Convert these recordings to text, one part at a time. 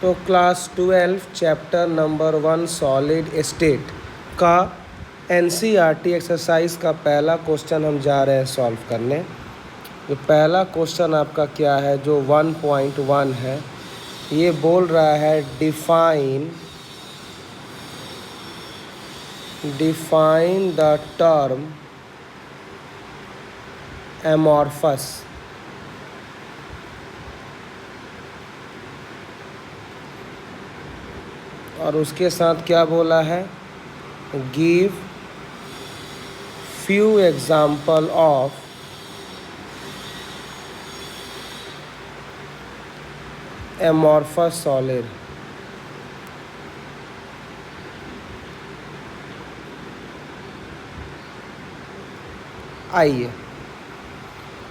तो class 12 chapter number 1 solid state का NCERT exercise का पहला क्वेश्चन हम जा रहे हैं सॉल्व करने। तो पहला क्वेश्चन आपका क्या है, जो 1.1 है, ये बोल रहा है डिफाइन द टर्म एमॉर्फस। और उसके साथ क्या बोला है, give few example of amorphous solid. आइए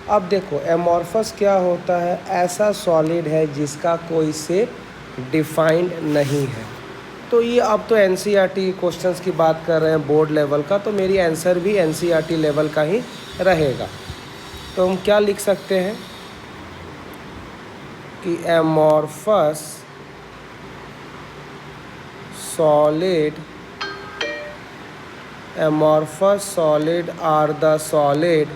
अब देखो, एमॉर्फस क्या होता है, ऐसा सॉलिड है जिसका कोई शेप डिफाइंड नहीं है। तो ये अब तो एनसीईआरटी क्वेश्चंस की बात कर रहे हैं, बोर्ड लेवल का, तो मेरी आंसर भी एनसीईआरटी लेवल का ही रहेगा। तो हम क्या लिख सकते हैं कि amorphous solid are the solid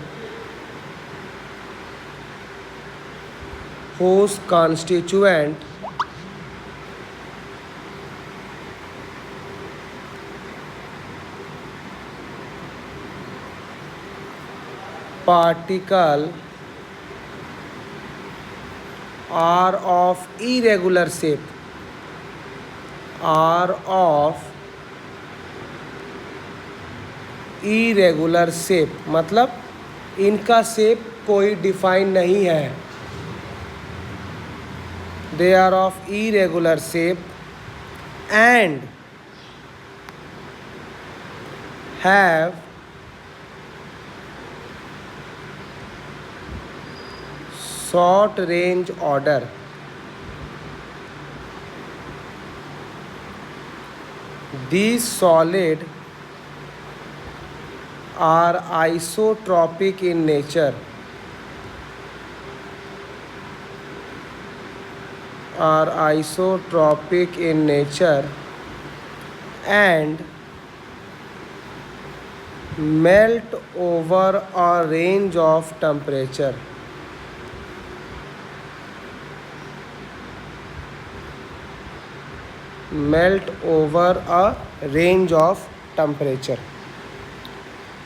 whose constituent particle are of irregular shape, मतलब इनका शेप कोई डिफाइन नहीं है। They are of irregular shape and have short range order. These solids are isotropic in nature. And melt over a range of temperature.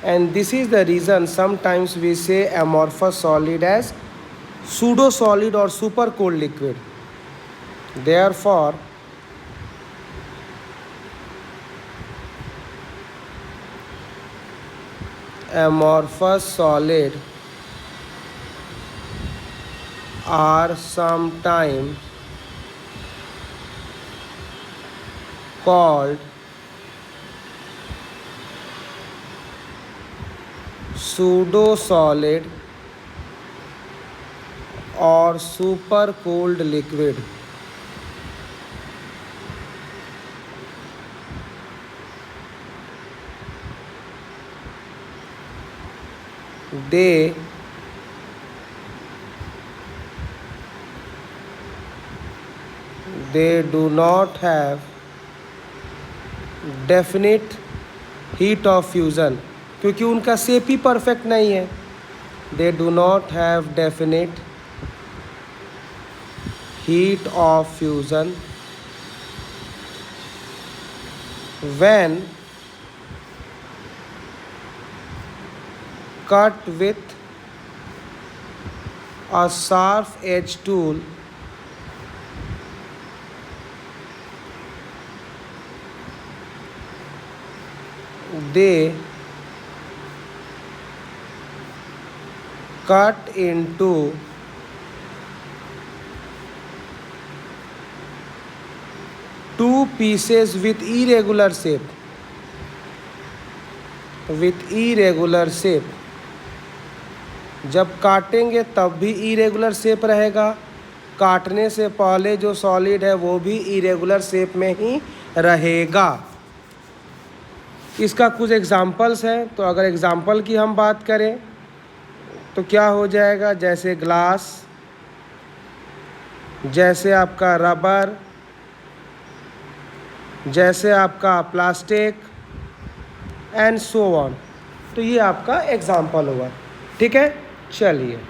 And this is the reason sometimes we say amorphous solid as pseudo solid or super cold liquid. Therefore, amorphous solid are sometimes called pseudo solid or super cooled liquid. They do not have definite heat of fusion, क्योंकि उनका shape ही perfect नहीं है। They do not have definite heat of fusion when cut with a sharp edge tool. They cut into two pieces with irregular shape. जब काटेंगे तब भी irregular shape रहेगा, काटने से पहले जो सॉलिड है वो भी इरेगुलर शेप में ही रहेगा। इसका कुछ एग्जाम्पल्स हैं, तो अगर एग्जाम्पल की हम बात करें तो क्या हो जाएगा, जैसे ग्लास, जैसे आपका रबर, जैसे आपका प्लास्टिक एंड सो ऑन। तो ये आपका एग्जाम्पल हुआ। ठीक है, चलिए।